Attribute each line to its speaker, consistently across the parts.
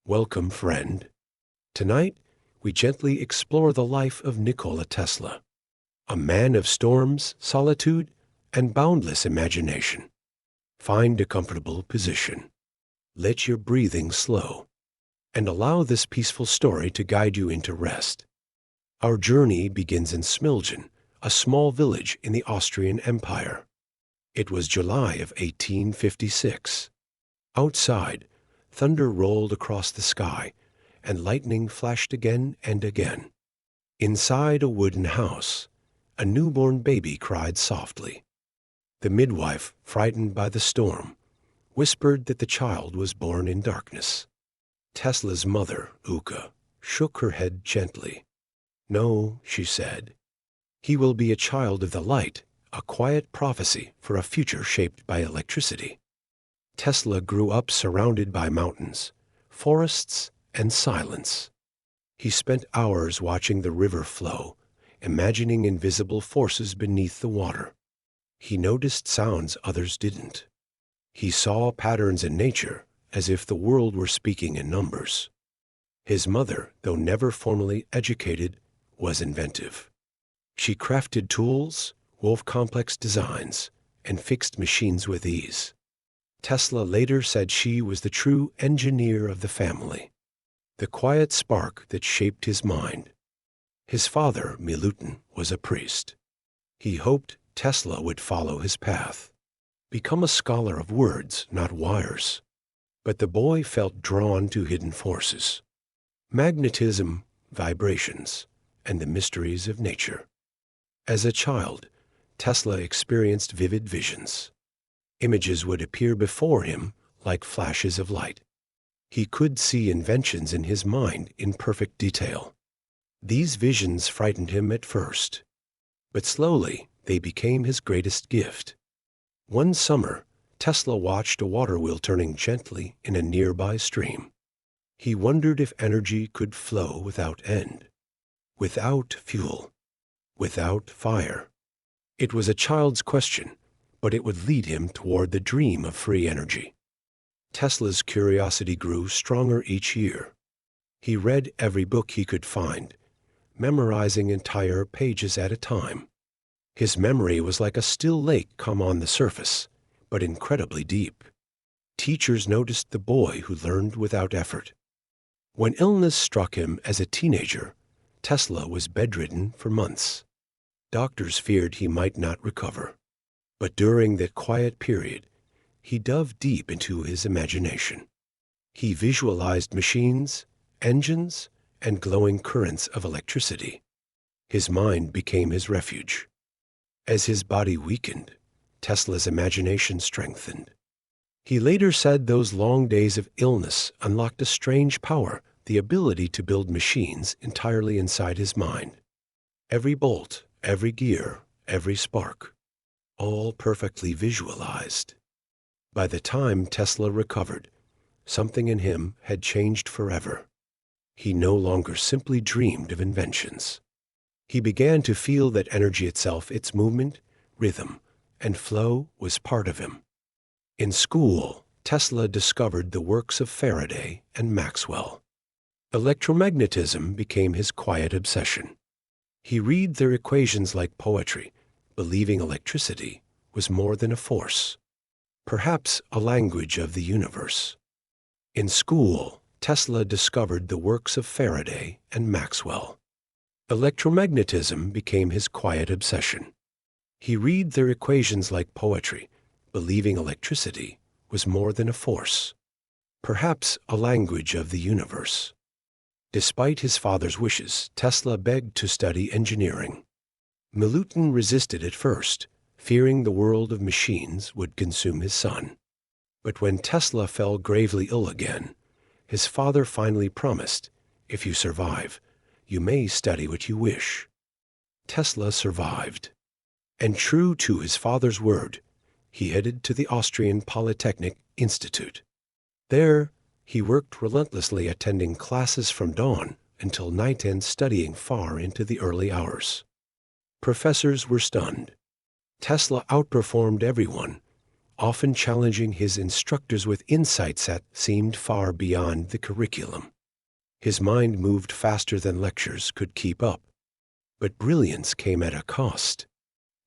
Speaker 1: Welcome, friend. Tonight, we gently explore the life of Nikola Tesla, a man of storms, solitude, and boundless imagination. Find a comfortable position. Let your breathing slow, and allow this peaceful story to guide you into rest. Our journey begins in Smiljan, a small village in the Austrian Empire. It was July of 1856. Outside, thunder rolled across the sky, and lightning flashed again and again. Inside a wooden house, a newborn baby cried softly. The midwife, frightened by the storm, whispered that the child was born in darkness. Tesla's mother, Uka, shook her head gently. "No," she said. "He will be a child of the light, a quiet prophecy for a future shaped by electricity." Tesla grew up surrounded by mountains, forests, and silence. He spent hours watching the river flow, imagining invisible forces beneath the water. He noticed sounds others didn't. He saw patterns in nature as if the world were speaking in numbers. His mother, though never formally educated, was inventive. She crafted tools, wove complex designs, and fixed machines with ease. Tesla later said she was the true engineer of the family, the quiet spark that shaped his mind. His father, Milutin, was a priest. He hoped Tesla would follow his path, become a scholar of words, not wires. But the boy felt drawn to hidden forces, magnetism, vibrations, and the mysteries of nature. As a child, Tesla experienced vivid visions. Images would appear before him like flashes of light. He could see inventions in his mind in perfect detail. These visions frightened him at first, but slowly they became his greatest gift. One summer, Tesla watched a water wheel turning gently in a nearby stream. He wondered if energy could flow without end, without fuel, without fire. It was a child's question, but it would lead him toward the dream of free energy. Tesla's curiosity grew stronger each year. He read every book he could find, memorizing entire pages at a time. His memory was like a still lake come on the surface, but incredibly deep. Teachers noticed the boy who learned without effort. When illness struck him as a teenager, Tesla was bedridden for months. Doctors feared he might not recover. But during that quiet period, he dove deep into his imagination. He visualized machines, engines, and glowing currents of electricity. His mind became his refuge. As his body weakened, Tesla's imagination strengthened. He later said those long days of illness unlocked a strange power, the ability to build machines entirely inside his mind. Every bolt, every gear, every spark, all perfectly visualized. By the time Tesla recovered, something in him had changed forever. He no longer simply dreamed of inventions. He began to feel that energy itself, its movement, rhythm, and flow was part of him. In school, Tesla discovered the works of Faraday and Maxwell. Electromagnetism became his quiet obsession. He read their equations like poetry, believing electricity was more than a force, perhaps a language of the universe. In school, Tesla discovered the works of Faraday and Maxwell. Electromagnetism became his quiet obsession. He read their equations like poetry, believing electricity was more than a force, perhaps a language of the universe. Despite his father's wishes, Tesla begged to study engineering. Milutin resisted at first, fearing the world of machines would consume his son. But when Tesla fell gravely ill again, his father finally promised, "If you survive, you may study what you wish." Tesla survived. And true to his father's word, he headed to the Austrian Polytechnic Institute. There, he worked relentlessly, attending classes from dawn until night and studying far into the early hours. Professors were stunned. Tesla outperformed everyone, often challenging his instructors with insights that seemed far beyond the curriculum. His mind moved faster than lectures could keep up. But brilliance came at a cost.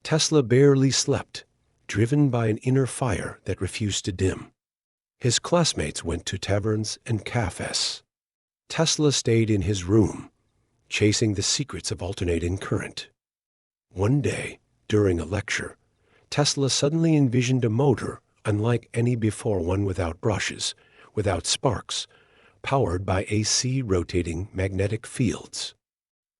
Speaker 1: Tesla barely slept, driven by an inner fire that refused to dim. His classmates went to taverns and cafes. Tesla stayed in his room, chasing the secrets of alternating current. One day, during a lecture, Tesla suddenly envisioned a motor unlike any before, one without brushes, without sparks, powered by AC rotating magnetic fields.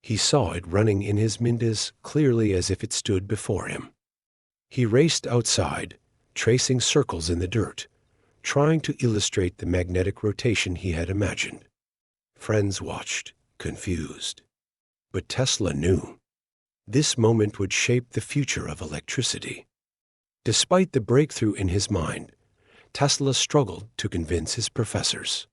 Speaker 1: He saw it running in his mind as clearly as if it stood before him. He raced outside, tracing circles in the dirt, trying to illustrate the magnetic rotation he had imagined. Friends watched, confused. But Tesla knew. This moment would shape the future of electricity. Despite the breakthrough in his mind, Tesla struggled to convince his professors.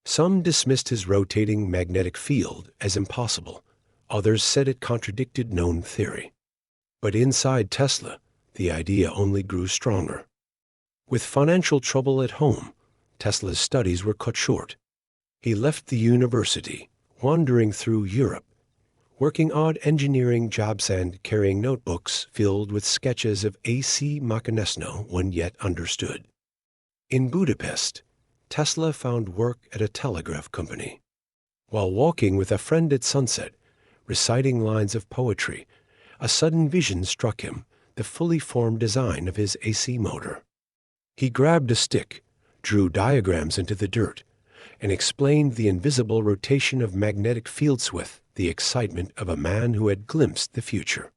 Speaker 1: Some dismissed his rotating magnetic field as impossible. Others said it contradicted known theory. But inside Tesla, the idea only grew stronger. With financial trouble at home, Tesla's studies were cut short. He left the university, wandering through Europe, working odd engineering jobs and carrying notebooks filled with sketches of AC Machinesno one yet understood. In Budapest, Tesla found work at a telegraph company. While walking with a friend at sunset, reciting lines of poetry, a sudden vision struck him, the fully formed design of his AC motor. He grabbed a stick, drew diagrams into the dirt, and explained the invisible rotation of magnetic fields with the excitement of a man who had glimpsed the future.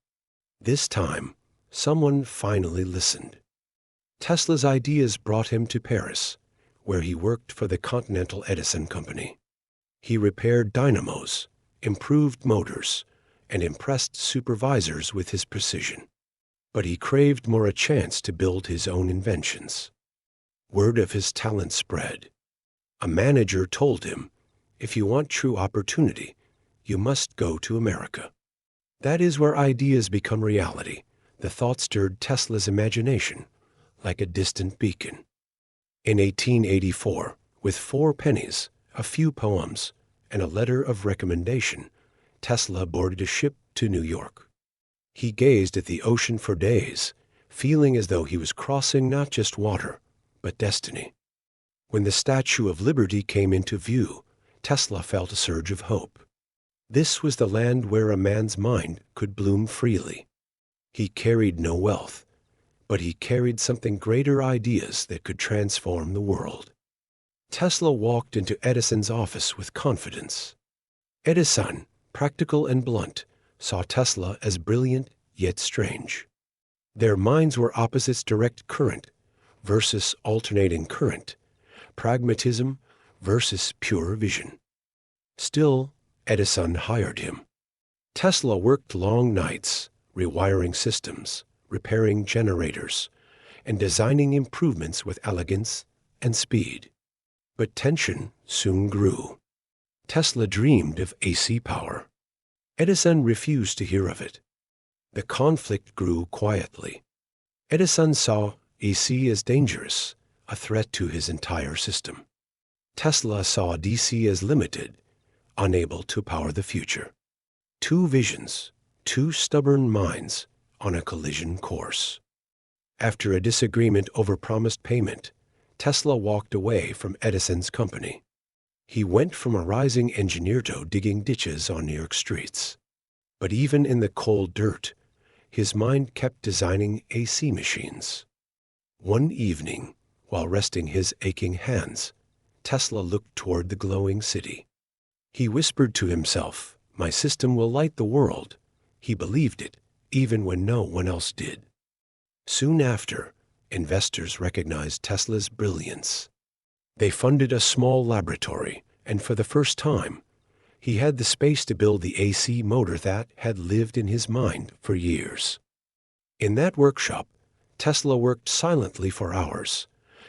Speaker 1: This time, someone finally listened. Tesla's ideas brought him to Paris, where he worked for the Continental Edison Company. He repaired dynamos, improved motors, and impressed supervisors with his precision. But he craved more a chance to build his own inventions. Word of his talent spread. A manager told him, "If you want true opportunity, you must go to America." That is where ideas become reality. The thought stirred Tesla's imagination like a distant beacon. In 1884, with 4 pennies, a few poems, and a letter of recommendation, Tesla boarded a ship to New York. He gazed at the ocean for days, feeling as though he was crossing not just water, but destiny. When the Statue of Liberty came into view, Tesla felt a surge of hope. This was the land where a man's mind could bloom freely. He carried no wealth, but he carried something greater, ideas that could transform the world. Tesla walked into Edison's office with confidence. Edison, practical and blunt, saw Tesla as brilliant yet strange. Their minds were opposites: direct current versus alternating current, pragmatism versus pure vision. Still, Edison hired him. Tesla worked long nights, rewiring systems, repairing generators, and designing improvements with elegance and speed. But tension soon grew. Tesla dreamed of AC power. Edison refused to hear of it. The conflict grew quietly. Edison saw AC as dangerous, a threat to his entire system. Tesla saw DC as limited, unable to power the future. 2 visions, 2 stubborn minds on a collision course. After a disagreement over promised payment, Tesla walked away from Edison's company. He went from a rising engineer to digging ditches on New York streets. But even in the cold dirt, his mind kept designing AC machines. One evening, while resting his aching hands, Tesla looked toward the glowing city. He whispered to himself, "My system will light the world." He believed it, even when no one else did. Soon after, investors recognized Tesla's brilliance. They funded a small laboratory, and for the first time, he had the space to build the AC motor that had lived in his mind for years. In that workshop, Tesla worked silently for hours,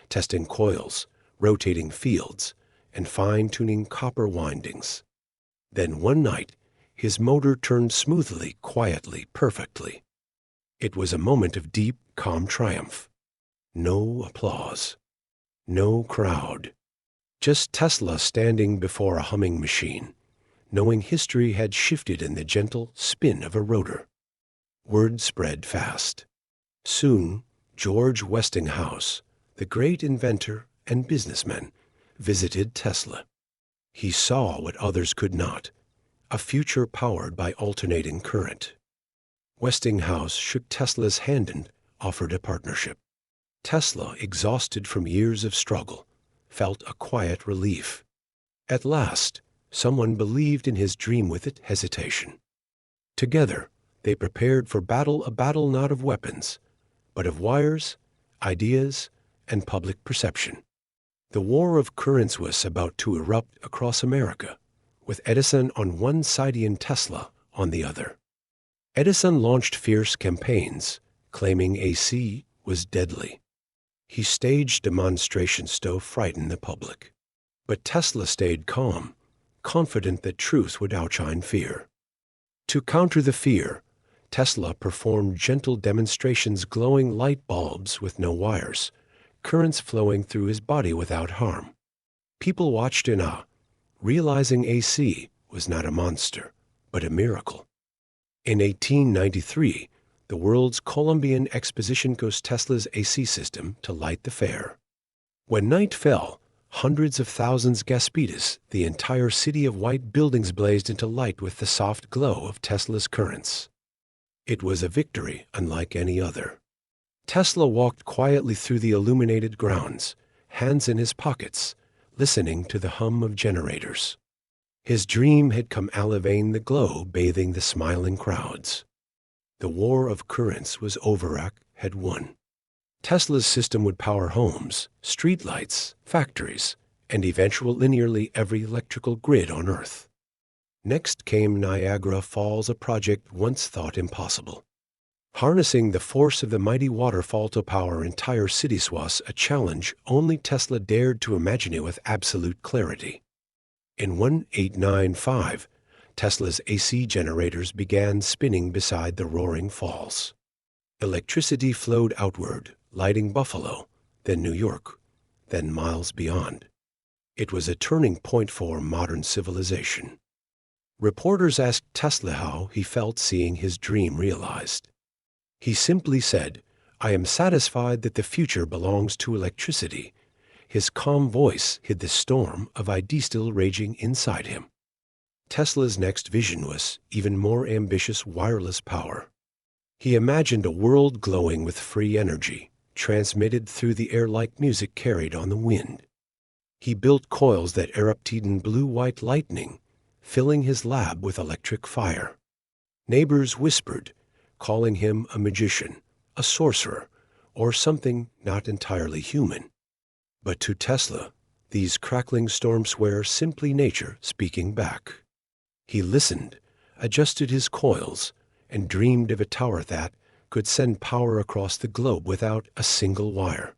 Speaker 1: testing coils, rotating fields, and fine-tuning copper windings. Then one night, his motor turned smoothly, quietly, perfectly. It was a moment of deep, calm triumph. No applause. No crowd. Just Tesla standing before a humming machine, knowing history had shifted in the gentle spin of a rotor. Word spread fast. Soon, George Westinghouse, the great inventor and businessman, visited Tesla. He saw what others could not, a future powered by alternating current. Westinghouse shook Tesla's hand and offered a partnership. Tesla, exhausted from years of struggle, felt a quiet relief. At last, someone believed in his dream without hesitation. Together, they prepared for battle, a battle not of weapons, but of wires, ideas, and public perception. The war of currents was about to erupt across America, with Edison on one side and Tesla on the other. Edison launched fierce campaigns, claiming AC was deadly. He staged demonstrations to frighten the public. But Tesla stayed calm, confident that truth would outshine fear. To counter the fear, Tesla performed gentle demonstrations, glowing light bulbs with no wires, currents flowing through his body without harm. People watched in awe, realizing AC was not a monster, but a miracle. In 1893, the world's Columbian Exposition used Tesla's AC system to light the fair. When night fell, hundreds of thousands gasped. The entire city of white buildings blazed into light with the soft glow of Tesla's currents. It was a victory unlike any other. Tesla walked quietly through the illuminated grounds, hands in his pockets, listening to the hum of generators. His dream had come alive, the glow bathing the smiling crowds. The war of currents was over, had won. Tesla's system would power homes, streetlights, factories, and eventually nearly every electrical grid on Earth. Next came Niagara Falls, a project once thought impossible. Harnessing the force of the mighty waterfall to power entire cities was a challenge only Tesla dared to imagine with absolute clarity. In 1895, Tesla's AC generators began spinning beside the roaring falls. Electricity flowed outward, lighting Buffalo, then New York, then miles beyond. It was a turning point for modern civilization. Reporters asked Tesla how he felt seeing his dream realized. He simply said, "I am satisfied that the future belongs to electricity." His calm voice hid the storm of ideas still raging inside him. Tesla's next vision was even more ambitious: wireless power. He imagined a world glowing with free energy, transmitted through the air like music carried on the wind. He built coils that erupted in blue-white lightning, filling his lab with electric fire. Neighbors whispered, calling him a magician, a sorcerer, or something not entirely human. But to Tesla, these crackling storms were simply nature speaking back. He listened, adjusted his coils, and dreamed of a tower that could send power across the globe without a single wire.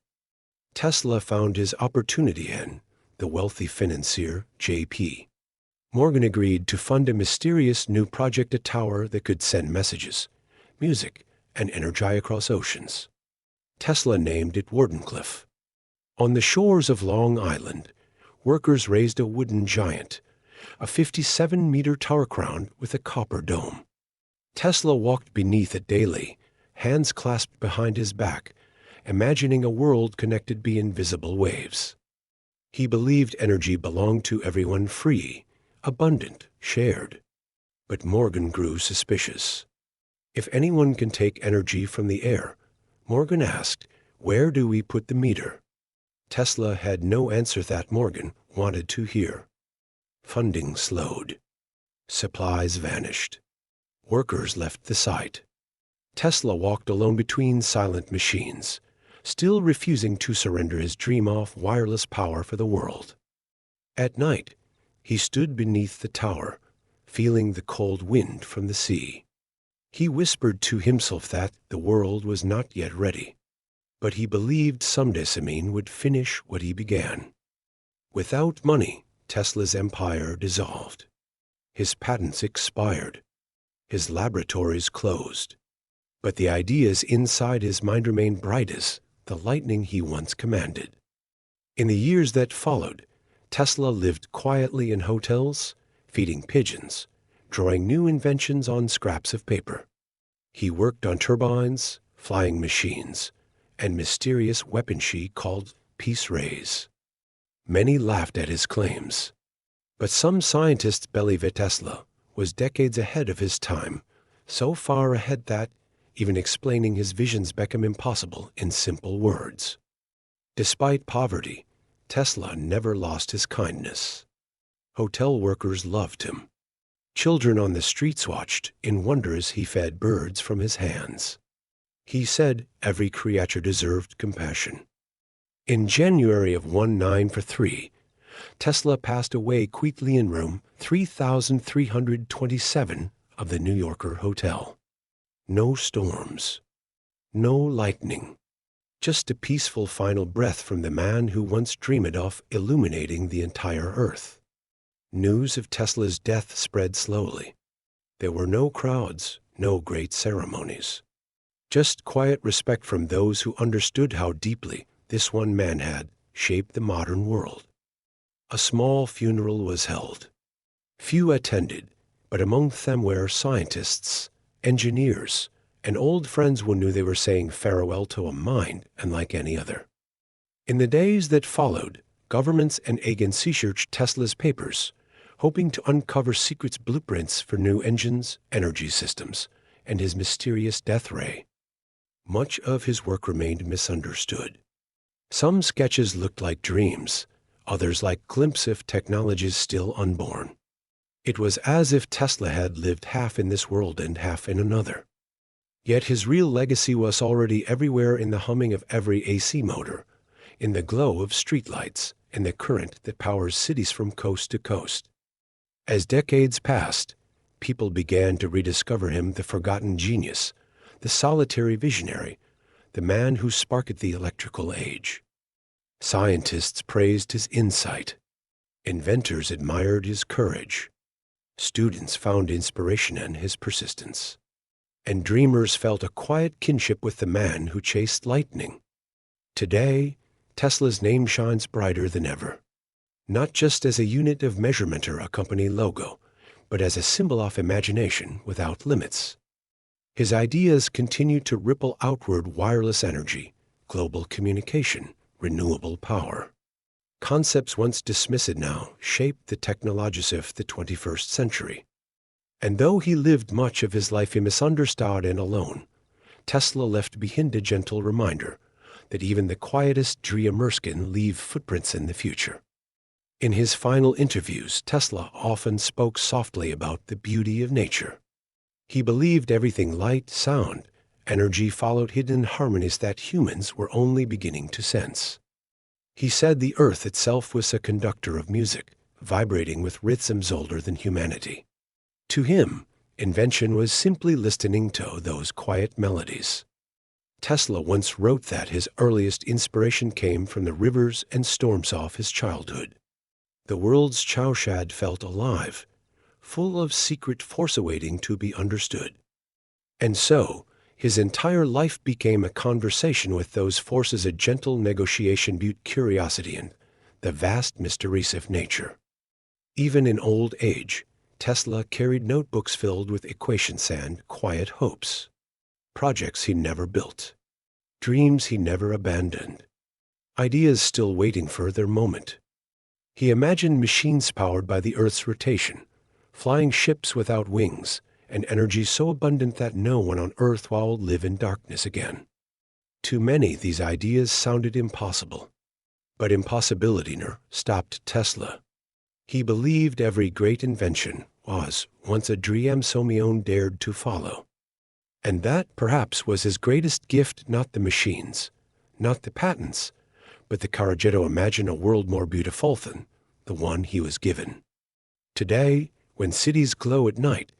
Speaker 1: Tesla found his opportunity in the wealthy financier J.P. Morgan agreed to fund a mysterious new project, a tower that could send messages, music, and energy across oceans. Tesla named it Wardenclyffe. On the shores of Long Island, workers raised a wooden giant, a 57-meter tower crowned with a copper dome. Tesla walked beneath it daily, hands clasped behind his back, imagining a world connected by invisible waves. He believed energy belonged to everyone, free, abundant, shared. But Morgan grew suspicious. If anyone can take energy from the air, Morgan asked, where do we put the meter? Tesla had no answer that Morgan wanted to hear. Funding slowed. Supplies vanished. Workers left the site. Tesla walked alone between silent machines, still refusing to surrender his dream of wireless power for the world. At night, he stood beneath the tower, feeling the cold wind from the sea. He whispered to himself that the world was not yet ready, but he believed someday Smiljan would finish what he began. Without money, Tesla's empire dissolved. His patents expired. His laboratories closed. But the ideas inside his mind remained bright as the lightning he once commanded. In the years that followed, Tesla lived quietly in hotels, feeding pigeons, drawing new inventions on scraps of paper. He worked on turbines, flying machines, and mysterious weapons she called peace rays. Many laughed at his claims, but some scientists believe Tesla was decades ahead of his time, so far ahead that even explaining his visions became impossible in simple words. Despite poverty, Tesla never lost his kindness. Hotel workers loved him. Children on the streets watched in wonder as he fed birds from his hands. He said every creature deserved compassion. In January of 1943, Tesla passed away quietly in room 3327 of the New Yorker Hotel. No storms, no lightning, just a peaceful final breath from the man who once dreamed of illuminating the entire earth. News of Tesla's death spread slowly. There were no crowds, no great ceremonies. Just quiet respect from those who understood how deeply this one man had shaped the modern world. A small funeral was held. Few attended, but among them were scientists, engineers, and old friends who knew they were saying farewell to a mind unlike any other. In the days that followed, governments and agencies searched Tesla's papers, hoping to uncover secret blueprints for new engines, energy systems, and his mysterious death ray. Much of his work remained misunderstood. Some sketches looked like dreams, others like glimpses of technologies still unborn. It was as if Tesla had lived half in this world and half in another. Yet his real legacy was already everywhere, in the humming of every AC motor, in the glow of streetlights, in the current that powers cities from coast to coast. As decades passed, people began to rediscover him, the forgotten genius, the solitary visionary, the man who sparked the electrical age. Scientists praised his insight. Inventors admired his courage. Students found inspiration in his persistence. And dreamers felt a quiet kinship with the man who chased lightning. Today, Tesla's name shines brighter than ever, not just as a unit of measurement or a company logo, but as a symbol of imagination without limits. His ideas continue to ripple outward: wireless energy, global communication, renewable power. Concepts once dismissed now shape the technologies of the 21st century. And though he lived much of his life misunderstood and alone, Tesla left behind a gentle reminder that even the quietest dreamers can leave footprints in the future. In his final interviews, Tesla often spoke softly about the beauty of nature. He believed everything light, sound, energy followed hidden harmonies that humans were only beginning to sense. He said the earth itself was a conductor of music, vibrating with rhythms older than humanity. To him, invention was simply listening to those quiet melodies. Tesla once wrote that his earliest inspiration came from the rivers and storms of his childhood. The world's cowshed felt alive, full of secret force awaiting to be understood. And so, his entire life became a conversation with those forces, a gentle negotiation between curiosity and the vast mysteries of nature. Even in old age, Tesla carried notebooks filled with equations and quiet hopes. Projects he never built. Dreams he never abandoned. Ideas still waiting for their moment. He imagined machines powered by the Earth's rotation, flying ships without wings, and energy so abundant that no one on Earth will live in darkness again. To many, these ideas sounded impossible. But impossibility never stopped Tesla. He believed every great invention was once a dream someone dared to follow. And that, perhaps, was his greatest gift: not the machines, not the patents, but the courage to imagine a world more beautiful than the one he was given. Today, when cities glow at night,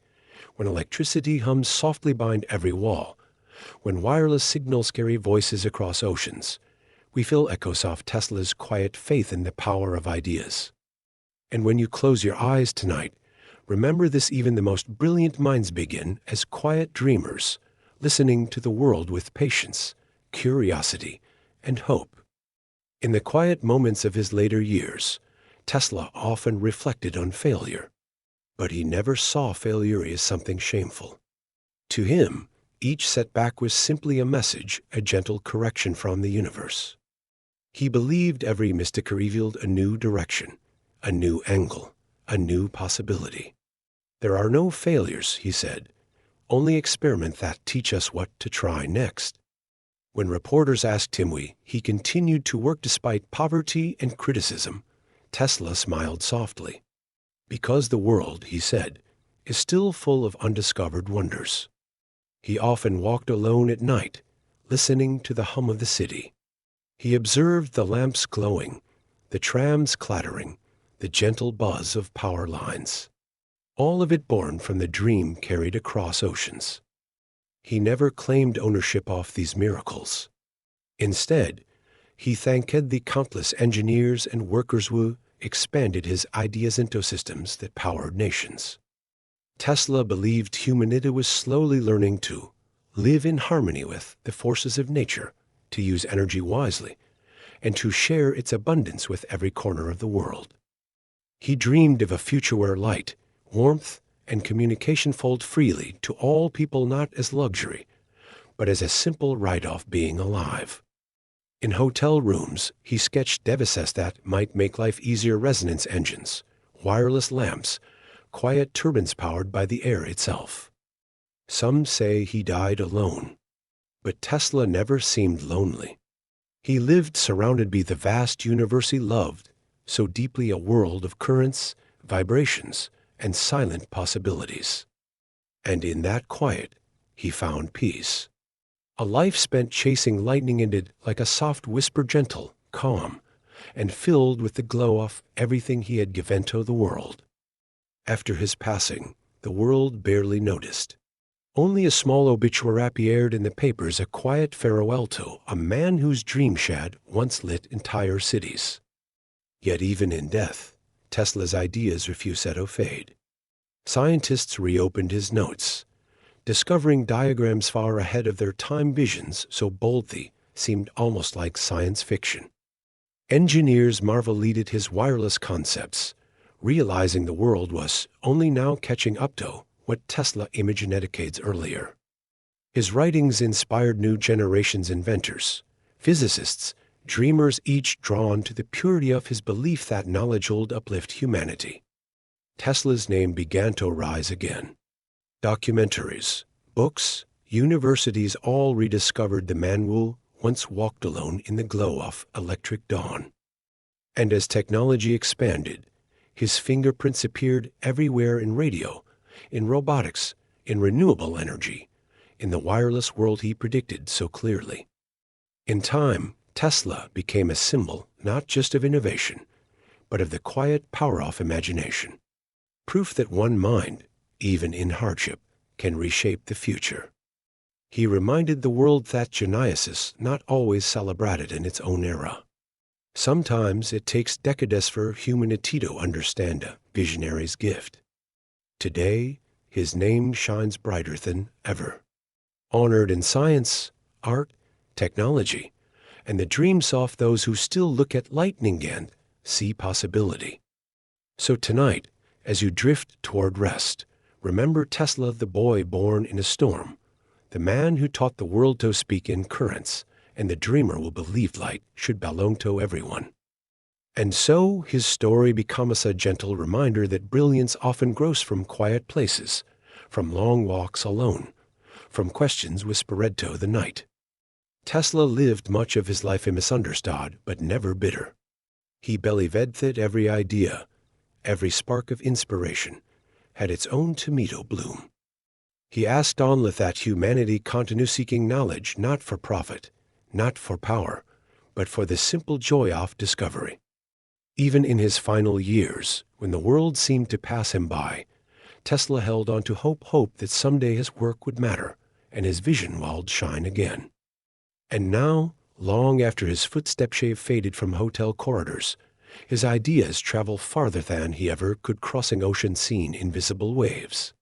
Speaker 1: when electricity hums softly behind every wall, when wireless signals carry voices across oceans, we feel echoes of Tesla's quiet faith in the power of ideas. And when you close your eyes tonight, remember this: even the most brilliant minds begin as quiet dreamers, listening to the world with patience, curiosity, and hope. In the quiet moments of his later years, Tesla often reflected on failure, but he never saw failure as something shameful. To him, each setback was simply a message, a gentle correction from the universe. He believed every mistake revealed a new direction, a new angle, a new possibility. There are no failures, he said, only experiments that teach us what to try next. When reporters asked him why he continued to work despite poverty and criticism, Tesla smiled softly. Because the world, he said, is still full of undiscovered wonders. He often walked alone at night, listening to the hum of the city. He observed the lamps glowing, the trams clattering, the gentle buzz of power lines. All of it born from the dream carried across oceans. He never claimed ownership of these miracles. Instead, he thanked the countless engineers and workers who expanded his ideas into systems that powered nations. Tesla believed humanity was slowly learning to live in harmony with the forces of nature, to use energy wisely, and to share its abundance with every corner of the world. He dreamed of a future where light, warmth, and communication flowed freely to all people, not as luxury, but as a simple right of being alive. In hotel rooms, he sketched devices that might make life easier: resonance engines, wireless lamps, quiet turbines powered by the air itself. Some say he died alone, but Tesla never seemed lonely. He lived surrounded by the vast universe he loved so deeply, a world of currents, vibrations, and silent possibilities. And in that quiet, he found peace. A life spent chasing lightning ended like a soft whisper, gentle, calm, and filled with the glow of everything he had given to the world. After his passing, the world barely noticed. Only a small obituary appeared in the papers, a quiet farewell to a man whose dream had once lit entire cities. Yet even in death, Tesla's ideas refused to fade. Scientists reopened his notes, discovering diagrams far ahead of their time, visions so bold they seemed almost like science fiction. Engineers marveled at his wireless concepts, realizing the world was only now catching up to what Tesla imagined decades earlier. His writings inspired new generations of inventors, physicists, dreamers, each drawn to the purity of his belief that knowledge would uplift humanity. Tesla's name began to rise again. Documentaries, books, universities all rediscovered the man who once walked alone in the glow of electric dawn. And as technology expanded, his fingerprints appeared everywhere: in radio, in robotics, in renewable energy, in the wireless world he predicted so clearly. In time, Tesla became a symbol not just of innovation, but of the quiet power of imagination. Proof that one mind, even in hardship, can reshape the future. He reminded the world that genius is not always celebrated in its own era. Sometimes it takes decades for humanity to understand a visionary's gift. Today, his name shines brighter than ever, honored in science, art, technology, and the dreams of those who still look at lightning and see possibility. So tonight, as you drift toward rest, remember Tesla, the boy born in a storm, the man who taught the world to speak in currents, and the dreamer who believed light should belong to everyone. And so his story becomes a gentle reminder that brilliance often grows from quiet places, from long walks alone, from questions whispered to the night. Tesla lived much of his life misunderstood, but never bitter. He believed every idea, every spark of inspiration, had its own tomato bloom. He asked only that humanity continue seeking knowledge, not for profit, not for power, but for the simple joy of discovery. Even in his final years, when the world seemed to pass him by, Tesla held on to hope that someday his work would matter and his vision would shine again. And now, long after his footsteps faded from hotel corridors, his ideas travel farther than he ever could, crossing oceans seen invisible waves.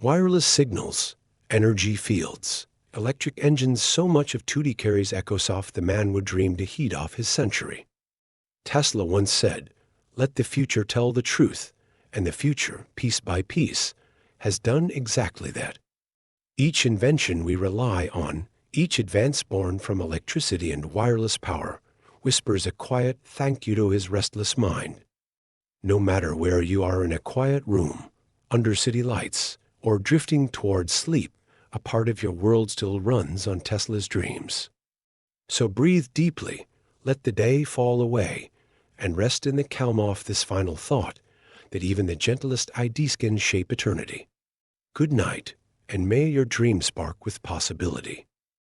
Speaker 1: Wireless signals, energy fields, Electric engines so much of Tootie Carey's Echosoft the man would dream to heat off his century. Tesla once said, "Let the future tell the truth," and the future, piece by piece, has done exactly that. Each invention we rely on, each advance born from electricity and wireless power, whispers a quiet thank you to his restless mind. No matter where you are in a quiet room, under city lights, or drifting towards sleep, a part of your world still runs on Tesla's dreams. So breathe deeply, let the day fall away, and rest in the calm of this final thought that even the gentlest ideas can shape eternity. Good night, and may your dream spark with possibility.